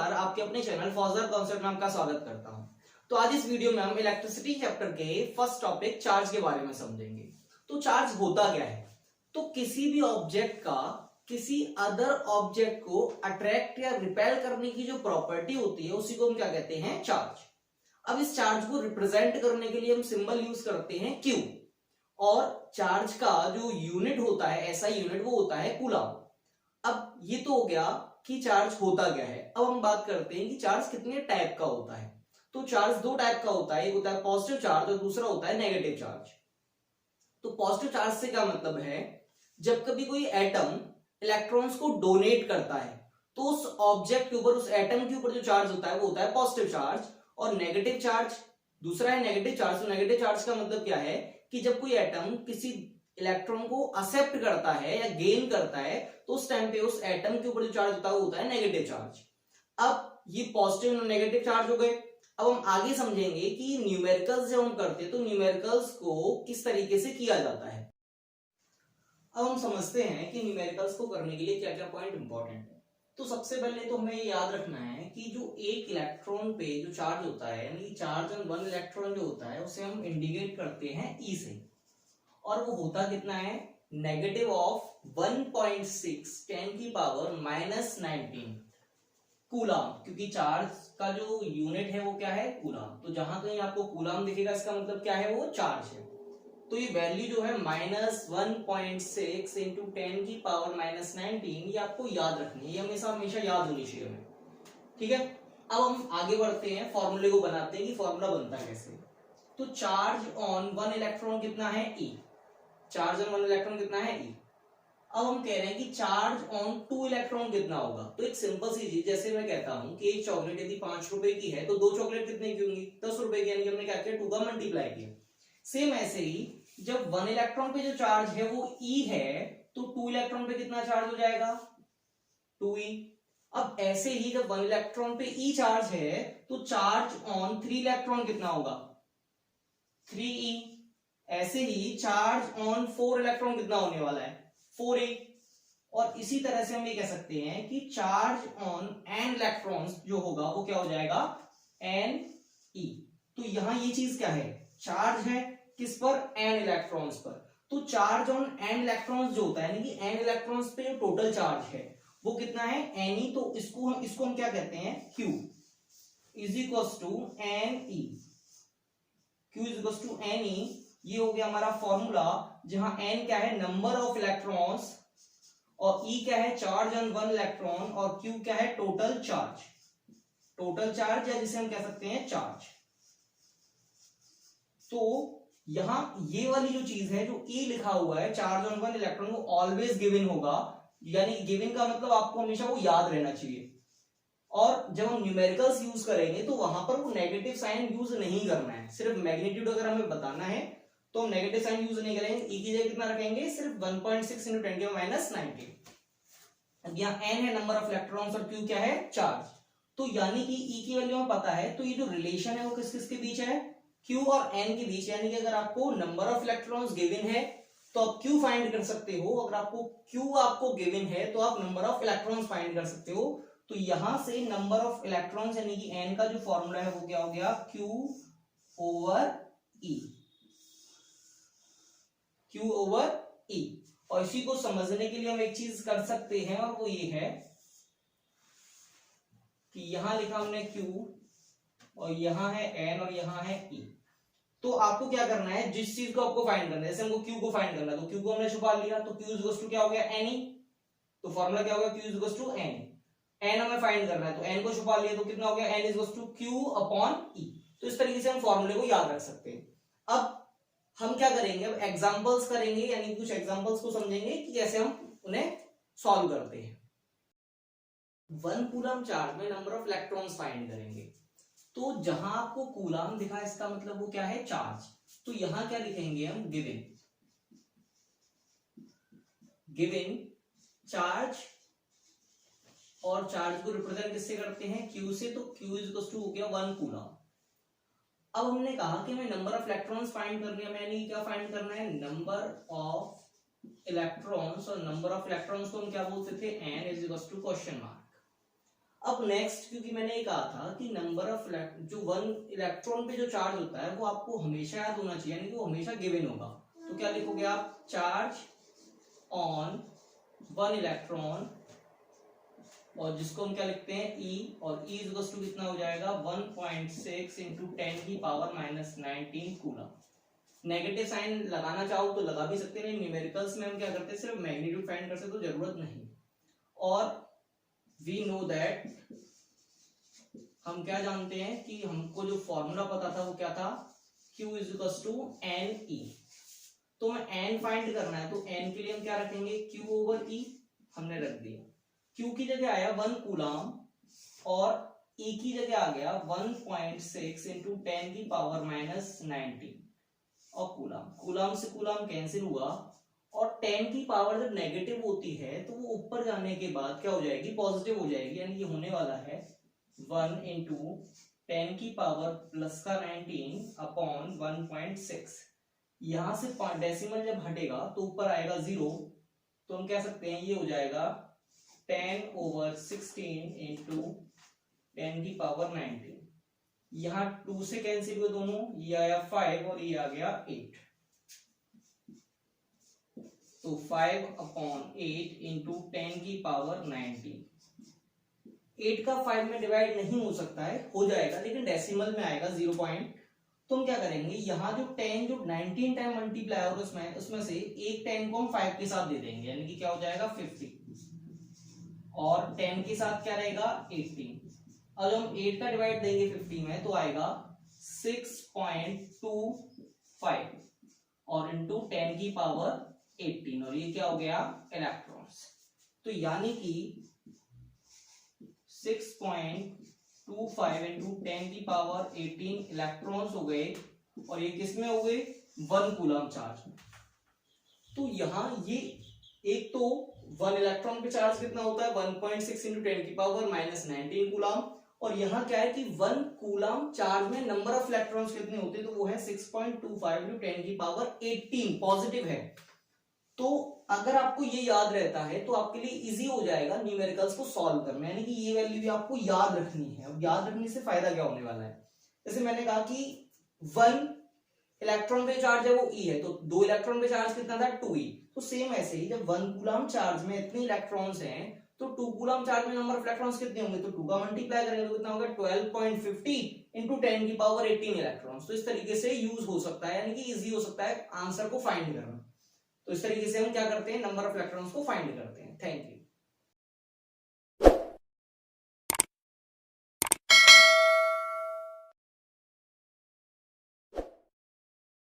नमस्कार, आपके अपने चैनल फॉजर कॉन्सेप्ट में आपका स्वागत करता हूं। तो आज इस वीडियो में हम इलेक्ट्रिसिटी चैप्टर के फर्स्ट टॉपिक चार्ज के बारे में समझेंगे। तो चार्ज होता क्या है? तो किसी भी ऑब्जेक्ट का किसी अदर ऑब्जेक्ट को अट्रैक्ट या रिपेल करने की जो प्रॉपर्टी होती है उसी को हम क्या कहते हैं? चार्ज। अब इस चार्ज को रिप्रेजेंट करने के लिए हम सिंबल यूज करते हैं Q, और चार्ज का जो यूनिट होता है, ऐसा यूनिट वो होता है कूलम। अब ये तो हो गया कि चार्ज होता क्या है। अब हम बात करते हैं कि चार्ज कितने टाइप का होता है। तो चार्ज दो टाइप का होता है, एक होता है पॉजिटिव चार्ज और दूसरा होता है नेगेटिव चार्ज। तो पॉजिटिव चार्ज से क्या मतलब है? जब कभी कोई एटम इलेक्ट्रॉन्स को डोनेट करता है तो उस ऑब्जेक्ट के ऊपर, उस एटम के ऊपर जो चार्ज होता है वो होता है पॉजिटिव चार्ज। और नेगेटिव चार्ज दूसरा है नेगेटिव चार्ज। तो नेगेटिव चार्ज का मतलब क्या है कि जब कोई एटम किसी इलेक्ट्रॉन को एक्सेप्ट करता है या गेन करता है तो उस टाइम पे उस एटम के ऊपर जो चार्ज होता है वो होता है नेगेटिव चार्ज। अब ये पॉजिटिव और नेगेटिव चार्ज हो गए। अब हम आगे समझेंगे कि न्यूमेरिकल्स जब हम करते हैं तो न्यूमेरिकल्स को किस तरीके से किया जाता है। अब हम समझते हैं कि न्यूमेरिकल्स को करने के लिए क्या क्या पॉइंट इंपॉर्टेंट है। तो सबसे पहले तो हमें ये याद रखना है कि जो एक इलेक्ट्रॉन पे जो चार्ज होता है, यानी चार्ज ऑन वन इलेक्ट्रॉन जो होता है उसे हम इंडिकेट करते हैं E से, और वो होता कितना है? नेगेटिव ऑफ 1.6 10⁻⁻19 कूलम, क्योंकि चार्ज का जो यूनिट है वो क्या है? कूलम। तो जहां कहीं आपको कूलम दिखेगा इसका मतलब क्या है? वो चार्ज है। तो ये वैल्यू जो है -1.6 इंटू 10⁻⁻19 ये आपको याद रखनी है, ये हमेशा याद होनी चाहिए हमें। ठीक है, अब हम आगे बढ़ते हैं, फॉर्मूले को बनाते हैं कि फॉर्मूला बनता है कैसे। तो चार्ज ऑन वन इलेक्ट्रॉन कितना है? E। Charge on one electron कितना है? E। अब हम कह रहे हैं कि चार्ज ऑन टू इलेक्ट्रॉन कितना होगा। तो एक सिंपल सी चीज, जैसे मैं कहता हूं कि एक चॉकलेट यदि 5 रुपए की है तो दो चॉकलेट कितने की होंगी? 10 रुपए की, यानी हमने क्या किया? 2 का मल्टीप्लाई किया। सेम ऐसे ही जब वन इलेक्ट्रॉन पे जो चार्ज है वो E है तो टू इलेक्ट्रॉन पे कितना चार्ज हो जाएगा? 2E। अब ऐसे ही जब वन इलेक्ट्रॉन पे E चार्ज है तो चार्ज ऑन 3 इलेक्ट्रॉन कितना होगा? 3E। ऐसे ही चार्ज ऑन 4 इलेक्ट्रॉन कितना होने वाला है? 4A। और इसी तरह से हम ये कह सकते हैं कि चार्ज ऑन n इलेक्ट्रॉन्स जो होगा वो क्या हो जाएगा? Ne। तो यहां ये चीज क्या है? चार्ज है किस पर? n इलेक्ट्रॉन्स पर। तो चार्ज ऑन n इलेक्ट्रॉन्स जो होता है, यानी कि n इलेक्ट्रॉन्स पे जो टोटल चार्ज है वो कितना है? Ne। तो इसको हम क्या कहते हैं? Q is equals to Ne। Q is equals to Ne। ये हो गया हमारा फॉर्मूला, जहां n क्या है? नंबर ऑफ इलेक्ट्रॉन्स, और E क्या है? चार्ज ऑन वन इलेक्ट्रॉन, और Q क्या है? Total charge. टोटल चार्ज या जिसे हम कह सकते हैं चार्ज। तो यहां ये वाली जो चीज है, जो E लिखा हुआ है चार्ज ऑन वन इलेक्ट्रॉन, वो ऑलवेज गिवन होगा। यानी गिवन का मतलब आपको हमेशा वो याद रहना चाहिए। और जब हम न्यूमेरिकल्स यूज करेंगे तो वहां पर वो नेगेटिव साइन यूज नहीं करना है। सिर्फ मैग्नीट्यूड अगर हमें बताना है तो हम नेगेटिव साइन यूज नहीं करेंगे। E की जगह कितना रखेंगे? सिर्फ 1.6 इंटू 10⁻⁹। अब यहाँ n है नंबर ऑफ इलेक्ट्रॉन्स और Q क्या है? चार्ज। तो यानी कि E की वैल्यू हमें पता है, तो ये जो रिलेशन है वो किस किस के बीच है? Q और n के बीच। यानी कि अगर आपको नंबर ऑफ इलेक्ट्रॉन्स गिवन है तो आप Q फाइंड कर सकते हो, अगर आपको Q गिवन है तो आप नंबर ऑफ इलेक्ट्रॉन्स फाइंड कर सकते हो। तो यहां से नंबर ऑफ इलेक्ट्रॉन्स यानी कि n का जो फॉर्मूला है वो क्या हो गया? Q over E। Q over E। और इसी को समझने के लिए हम एक चीज कर सकते हैं, और वो ये है कि यहां लिखा हमने Q और यहां है n और यहां है E। तो आपको क्या करना है? जिस चीज को आपको फाइंड करना है, जैसे हमको Q को फाइंड करना है तो Q को हमने छुपा लिया, तो Q इक्वल्स टू क्या हो गया? Ne। तो फॉर्मूला क्या हो गया? Q equals to Ne। n हमें फाइंड करना है तो n को छुपा लिया तो कितना हो गया? n equals to Q upon E। तो इस तरीके से हम फॉर्मूले को याद रख सकते हैं। अब हम क्या करेंगे? अब एग्जांपल्स करेंगे, यानी कुछ एग्जांपल्स को समझेंगे कि कैसे हम उन्हें सॉल्व करते हैं। 1 कूलम चार्ज में नंबर ऑफ इलेक्ट्रॉन्स फाइंड करेंगे। तो जहां आपको कूलम दिखा इसका मतलब वो क्या है? चार्ज। तो यहां क्या लिखेंगे हम? गिवन चार्ज, और चार्ज को रिप्रेजेंट किससे करते हैं? Q से। तो Q इज इक्वल टू हो गया 1 कूलम। अब हमने कहा कि हमें नंबर ऑफ इलेक्ट्रॉन्स फाइंड करनी है, यानी क्या फाइंड करना है? नंबर ऑफ इलेक्ट्रॉन्स, और नंबर ऑफ इलेक्ट्रॉन्स को हम क्या बोलते थे? n is equal to question mark. अब नेक्स्ट, क्योंकि मैंने ये कहा था कि नंबर ऑफ जो 1 इलेक्ट्रॉन पे जो चार्ज होता है वो आपको हमेशा याद होना चाहिए, यानी कि वो हमेशा गिवन होगा। तो क्या लिखोगे आप, चार्ज ऑन 1 इलेक्ट्रॉन, और जिसको हम क्या लिखते हैं E, और E इक्वल्स टू कितना हो जाएगा 1.6 इंटू 10 की power minus 19 coulomb. Negative sign लगाना चाहो तो लगा भी सकते हैं, न्यूमेरिकल्स में हम क्या करते हैं सिर्फ मैग्नीट्यूड फाइंड करते तो जरूरत नहीं। और वी नो दैट, हम क्या जानते हैं कि हमको जो फॉर्मूला पता था वो क्या था, Q is equals to N E. तो मैं एन फाइंड करना है तो एन के लिए हम क्या रखेंगे, Q ओवर E हमने रख दिया। Q की जगह आया 1 कूलम और E की जगह आ गया 1.6 इंटू 10 की पावर माइनस 19 और कूलम। कूलम से कूलम कैंसिल हुआ, और 10 की पावर जब नेगेटिव होती है तो वो ऊपर जाने के बाद क्या हो जाएगी, पॉजिटिव हो जाएगी, यानी ये होने वाला है 1 इंटू 10 की पावर प्लस का 19 अपॉन 1.6। यहां से डेसिमल जब हटेगा तो ऊपर आएगा 0, तो हम कह सकते हैं ये हो जाएगा 10 ओवर 16 इंटू 10 की पावर 19। यहां 2 से कैंसिल हुए दोनों, ये आया 5 और ये आ गया 8, तो 5 अपॉन 8 इंटू 10 की पावर 19। 8 का 5 में डिवाइड नहीं हो सकता है, हो जाएगा लेकिन डेसिमल में आएगा 0 पॉइंट। तो हम क्या करेंगे, यहाँ जो 10 जो 19 टाइम मल्टीप्लाई और उसमें से एक 10 को हम 5 के साथ दे देंगे, यानी कि क्या हो जाएगा 50, और 10 के साथ क्या रहेगा 18। और जब हम 8 का डिवाइड देंगे 50 में तो आएगा 6.25 और इंटू 10 की पावर 18, और ये क्या हो गया इलेक्ट्रॉन्स। तो यानी कि 6.25 इंटू 10 की पावर 18 इलेक्ट्रॉन्स हो गए, और ये किसमें हो गए 1 कूलम चार्ज में। तो यहां ये एक तो 1 इलेक्ट्रॉन पे चार्ज कितना होता है 1.6 इंटू 10 की पावर माइनस 19 कूलम, और यहाँ क्या है कि 1 कूलम चार्ज में नंबर ऑफ इलेक्ट्रॉन्स कितने होते हैं, तो वो है 6.25 इंटू 10 की पावर 18 पॉजिटिव है। तो अगर आपको ये याद रहता है तो आपके लिए इजी हो जाएगा न्यूमेरिकल्स को सॉल्व करना, यानी कि ये वैल्यू भी आपको याद रखनी है। अब याद रखने से फायदा क्या होने वाला है, जैसे मैंने कहा कि 1 इलेक्ट्रॉन पे चार्ज है वो E है, तो 2 इलेक्ट्रॉन पे चार्ज कितना था 2E। तो सेम ऐसे ही जब 1 कूलम चार्ज में इतने इलेक्ट्रॉन्स हैं तो 2 कूलम चार्ज में नंबर ऑफ इलेक्ट्रॉन्स कितने होंगे, तो 2 का मल्टीप्लाई करेंगे तो कितना होगा 12.50 इंटू 10 की पावर 18 इलेक्ट्रॉन्स। तो इस तरीके से यूज हो सकता है, यानी कि इजी हो सकता है आंसर को फाइंड करना। तो इस तरीके से हम क्या करते हैं, नंबर ऑफ इलेक्ट्रॉन्स को फाइंड करते हैं। Thank you.